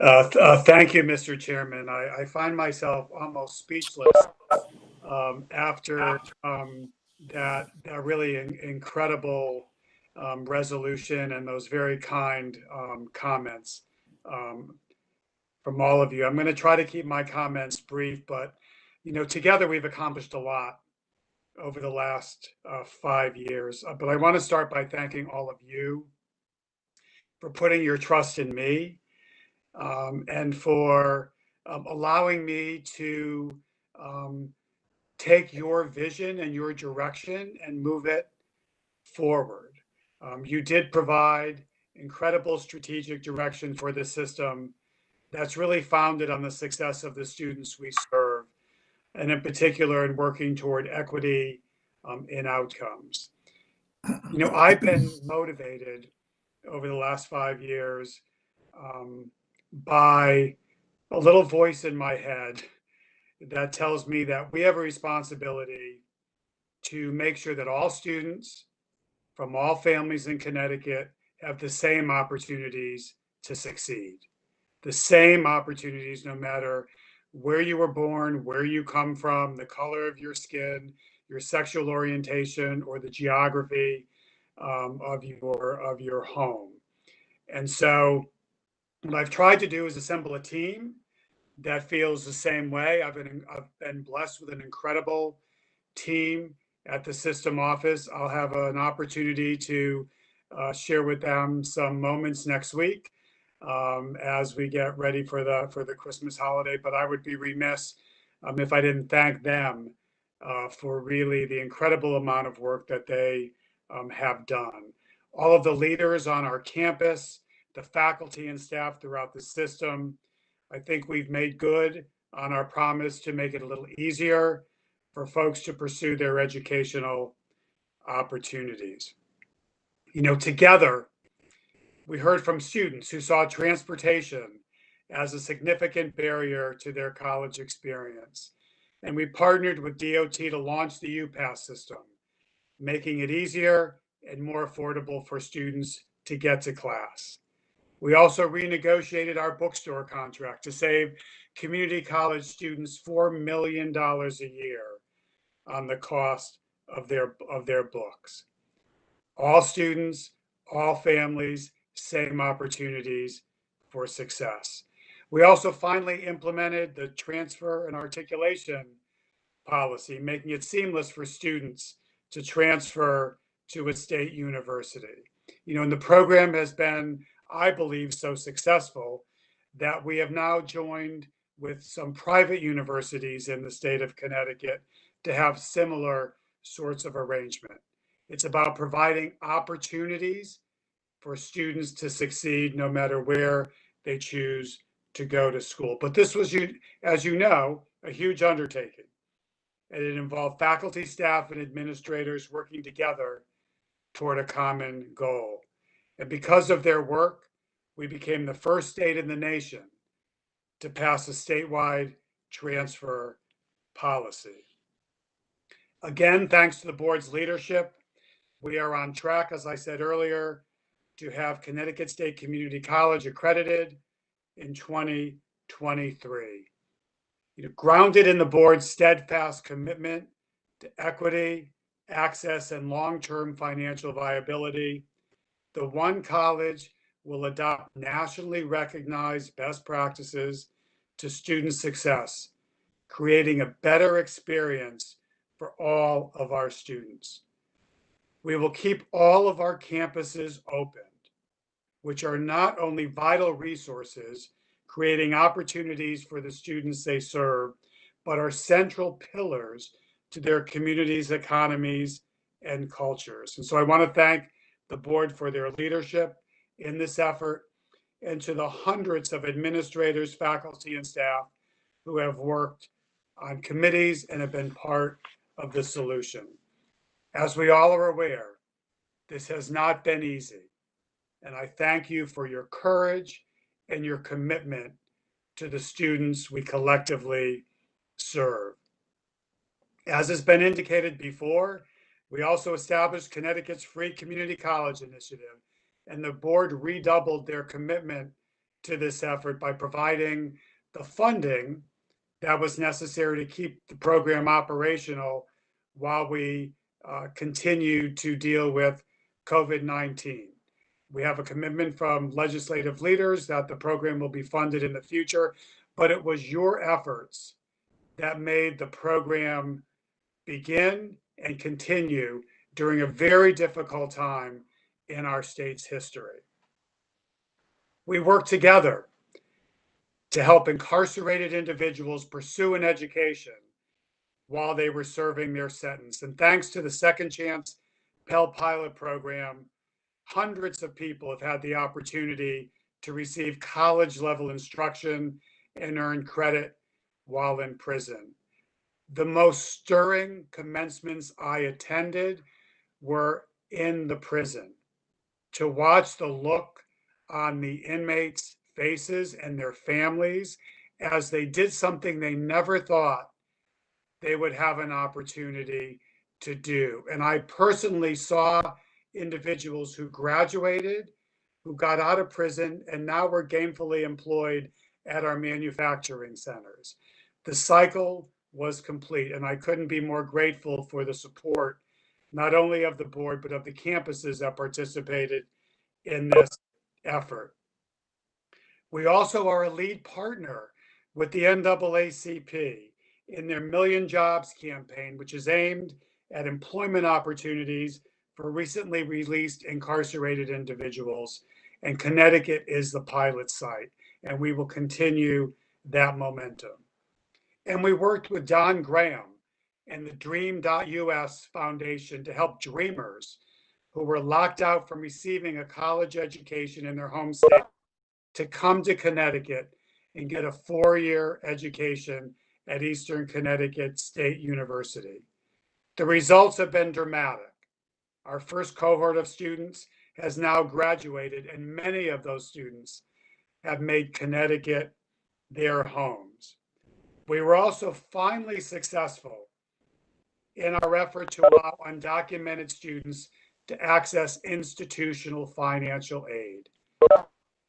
Thank you, Mr. Chairman. I find myself almost speechless after that really incredible resolution and those very kind comments um, from all of you. I'm going to try to keep my comments brief, but together we've accomplished a lot over the last 5 years. But I want to start by thanking all of you for putting your trust in me and for allowing me to um, take your vision and your direction and move it forward. You did provide incredible strategic direction for the system that's really founded on the success of the students we serve, and in particular in working toward equity in outcomes. I've been motivated over the last 5 years um, by a little voice in my head that tells me that we have a responsibility to make sure that all students from all families in Connecticut have the same opportunities to succeed, the same opportunities no matter where you were born, where you come from, the color of your skin, your sexual orientation, or the geography of your home. And so what I've tried to do is assemble a team that feels the same way. I've been blessed with an incredible team at the system office. I'll have an opportunity to share with them some moments next week as we get ready for the Christmas holiday. But I would be remiss if I didn't thank them for really the incredible amount of work that they have done. All of the leaders on our campus, the faculty and staff throughout the system, I think we've made good on our promise to make it a little easier for folks to pursue their educational opportunities. Together, we heard from students who saw transportation as a significant barrier to their college experience. And we partnered with DOT to launch the UPass system, making it easier and more affordable for students to get to class. We also renegotiated our bookstore contract to save community college students $4 million a year on the cost of their books. All students, all families, same opportunities for success. We also finally implemented the transfer and articulation policy, making it seamless for students to transfer to a state university. And the program has been, I believe, so successful that we have now joined with some private universities in the state of Connecticut to have similar sorts of arrangement. It's about providing opportunities for students to succeed no matter where they choose to go to school. But this was, as you know, a huge undertaking. And it involved faculty, staff, and administrators working together toward a common goal. And because of their work, we became the first state in the nation to pass a statewide transfer policy. Again, thanks to the board's leadership, we are on track, as I said earlier, to have Connecticut State Community College accredited in 2023. Grounded in the board's steadfast commitment to equity, access, and long-term financial viability, the One College will adopt nationally recognized best practices to student success, creating a better experience for all of our students. We will keep all of our campuses open, which are not only vital resources, creating opportunities for the students they serve, but are central pillars to their communities, economies, and cultures. And so I want to thank the board for their leadership in this effort, and to the hundreds of administrators, faculty, and staff who have worked on committees and have been part of the solution. As we all are aware, this has not been easy, and I thank you for your courage and your commitment to the students we collectively serve. As has been indicated before, we also established Connecticut's Free Community College Initiative, and the board redoubled their commitment to this effort by providing the funding that was necessary to keep the program operational while we continue to deal with COVID-19. We have a commitment from legislative leaders that the program will be funded in the future, but it was your efforts that made the program begin and continue during a very difficult time in our state's history. We worked together to help incarcerated individuals pursue an education while they were serving their sentence. And thanks to the Second Chance Pell Pilot Program, hundreds of people have had the opportunity to receive college-level instruction and earn credit while in prison. The most stirring commencements I attended were in the prison. To watch the look on the inmates' faces and their families as they did something they never thought they would have an opportunity to do. And I personally saw individuals who graduated, who got out of prison, and now were gainfully employed at our manufacturing centers. The cycle was complete, and I couldn't be more grateful for the support, not only of the board, but of the campuses that participated in this effort. We also are a lead partner with the NAACP in their Million Jobs campaign, which is aimed at employment opportunities for recently released incarcerated individuals. And Connecticut is the pilot site, and we will continue that momentum. And we worked with Don Graham and the Dream.us Foundation to help dreamers who were locked out from receiving a college education in their home state to come to Connecticut and get a 4-year education at Eastern Connecticut State University. The results have been dramatic. Our first cohort of students has now graduated, and many of those students have made Connecticut their homes. We were also finally successful in our effort to allow undocumented students to access institutional financial aid.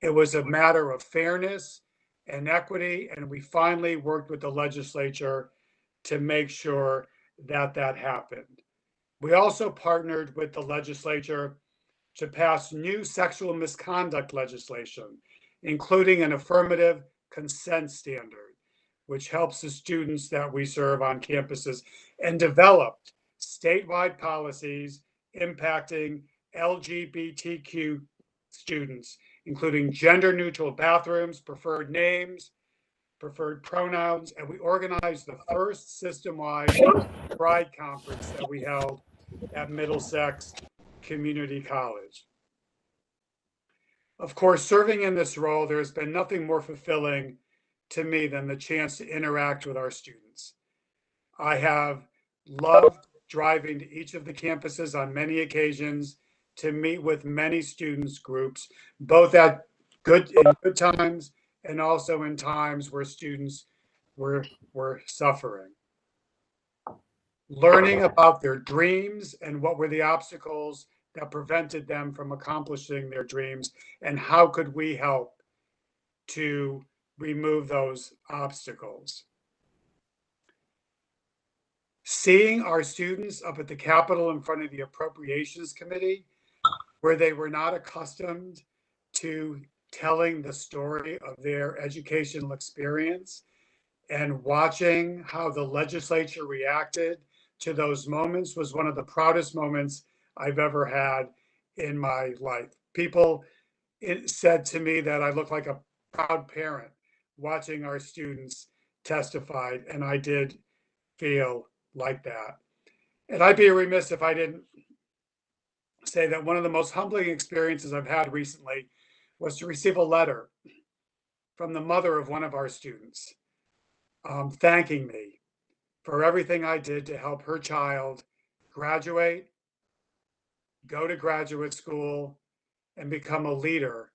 It was a matter of fairness and equity, and we finally worked with the legislature to make sure that that happened. We also partnered with the legislature to pass new sexual misconduct legislation, including an affirmative consent standard, which helps the students that we serve on campuses, and developed statewide policies impacting LGBTQ students, including gender-neutral bathrooms, preferred names, preferred pronouns, and we organized the first system-wide Pride conference that we held at Middlesex Community College. Of course, serving in this role, there has been nothing more fulfilling to me than the chance to interact with our students. I have loved driving to each of the campuses on many occasions to meet with many students groups, both in good times and also in times where students were suffering. Learning about their dreams and what were the obstacles that prevented them from accomplishing their dreams, and how could we help to remove those obstacles. Seeing our students up at the Capitol in front of the Appropriations Committee, where they were not accustomed to telling the story of their educational experience, and watching how the legislature reacted to those moments was one of the proudest moments I've ever had in my life. People said to me that I look like a proud parent watching our students testify, and I did feel like that. And I'd be remiss if I didn't say that one of the most humbling experiences I've had recently was to receive a letter from the mother of one of our students, thanking me for everything I did to help her child graduate, go to graduate school, and become a leader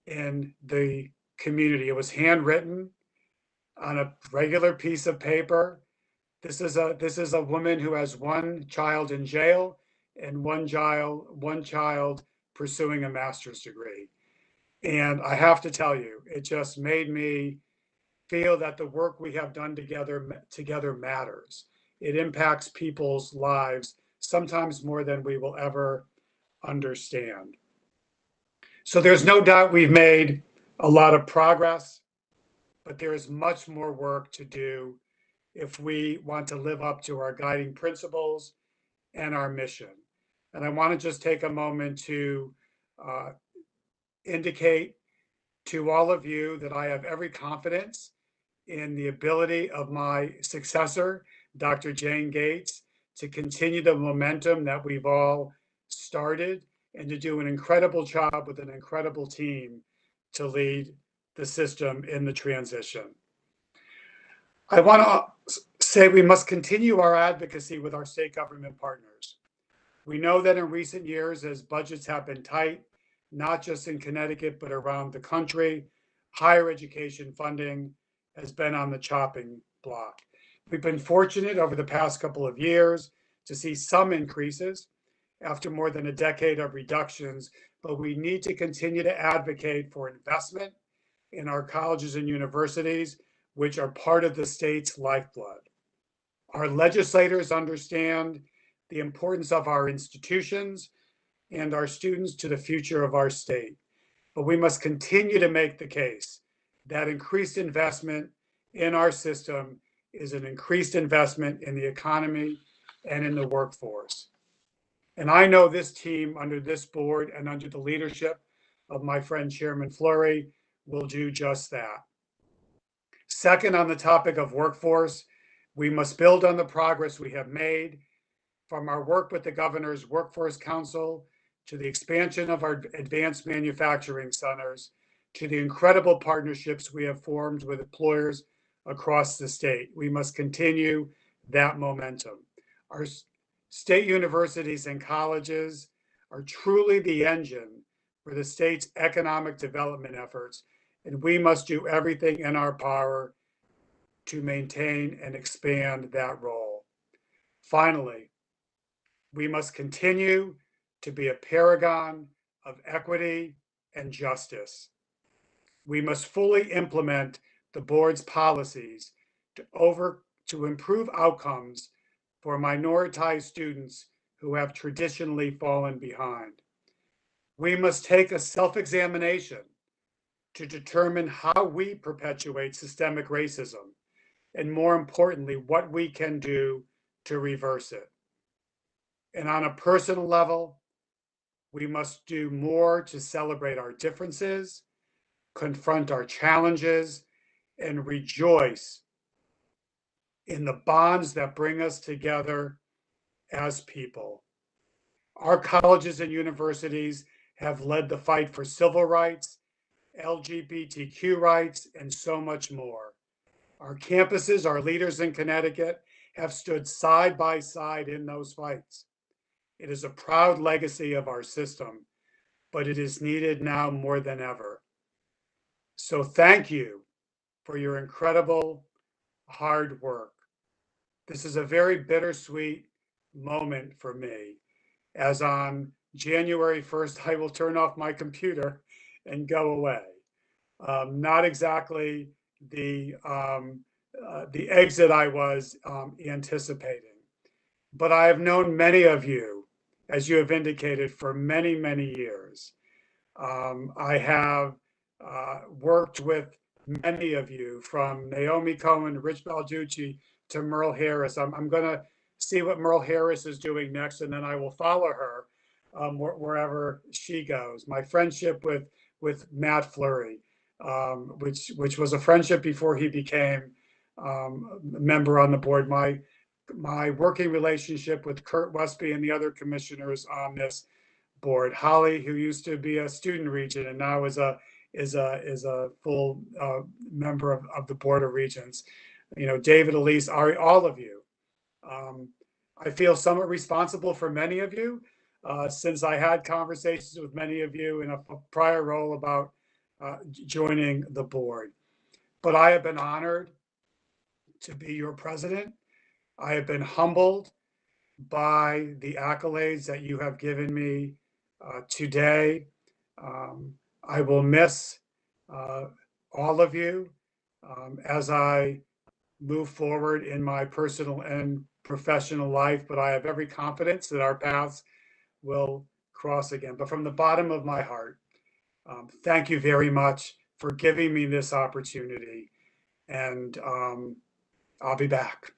in the community. It was handwritten on a regular piece of paper. This is a woman who has one child in jail and one child pursuing a master's degree. And I have to tell you, it just made me feel that the work we have done together matters. It impacts people's lives, sometimes more than we will ever understand. So there's no doubt we've made a lot of progress, but there is much more work to do if we want to live up to our guiding principles and our mission. And I want to just take a moment to uh, indicate to all of you that I have every confidence in the ability of my successor, Dr. Jane Gates, to continue the momentum that we've all started and to do an incredible job with an incredible team to lead the system in the transition. I want to say we must continue our advocacy with our state government partners. We know that in recent years, as budgets have been tight, not just in Connecticut, but around the country, higher education funding has been on the chopping block. We've been fortunate over the past couple of years to see some increases after more than a decade of reductions, but we need to continue to advocate for investment in our colleges and universities, which are part of the state's lifeblood. Our legislators understand the importance of our institutions and our students to the future of our state. But we must continue to make the case that increased investment in our system is an increased investment in the economy and in the workforce. And I know this team under this board and under the leadership of my friend Chairman Fleury will do just that. Second, on the topic of workforce, we must build on the progress we have made from our work with the Governor's Workforce Council to the expansion of our advanced manufacturing centers to the incredible partnerships we have formed with employers across the state. We must continue that momentum. Our state universities and colleges are truly the engine for the state's economic development efforts, and we must do everything in our power to maintain and expand that role. Finally, we must continue to be a paragon of equity and justice. We must fully implement the board's policies to improve outcomes for minoritized students who have traditionally fallen behind. We must take a self-examination to determine how we perpetuate systemic racism, and more importantly, what we can do to reverse it. And on a personal level, we must do more to celebrate our differences, confront our challenges, and rejoice in the bonds that bring us together as people. Our colleges and universities have led the fight for civil rights, LGBTQ rights, and so much more. Our campuses, our leaders in Connecticut, have stood side by side in those fights. It is a proud legacy of our system, but it is needed now more than ever. So thank you for your incredible hard work. This is a very bittersweet moment for me, as on January 1st, I will turn off my computer and go away. Not exactly the exit I was anticipating. But I have known many of you, as you have indicated, for many, many years. I have worked with many of you, from Naomi Cohen, Rich Balducci, to Merle Harris. I'm going to see what Merle Harris is doing next, and then I will follow her wherever she goes. My friendship with Matt Fleury, which was a friendship before he became a member on the board. My working relationship with Kurt Westby and the other commissioners on this board. Holly, who used to be a student regent and now is a full member of the Board of Regents. You know, David, Elise, Ari, all of you. I feel somewhat responsible for many of you, since I had conversations with many of you in a prior role about joining the board. But I have been honored to be your president. I have been humbled by the accolades that you have given me today. I will miss all of you as I move forward in my personal and professional life, but I have every confidence that our paths will cross again. But from the bottom of my heart, thank you very much for giving me this opportunity. And I'll be back.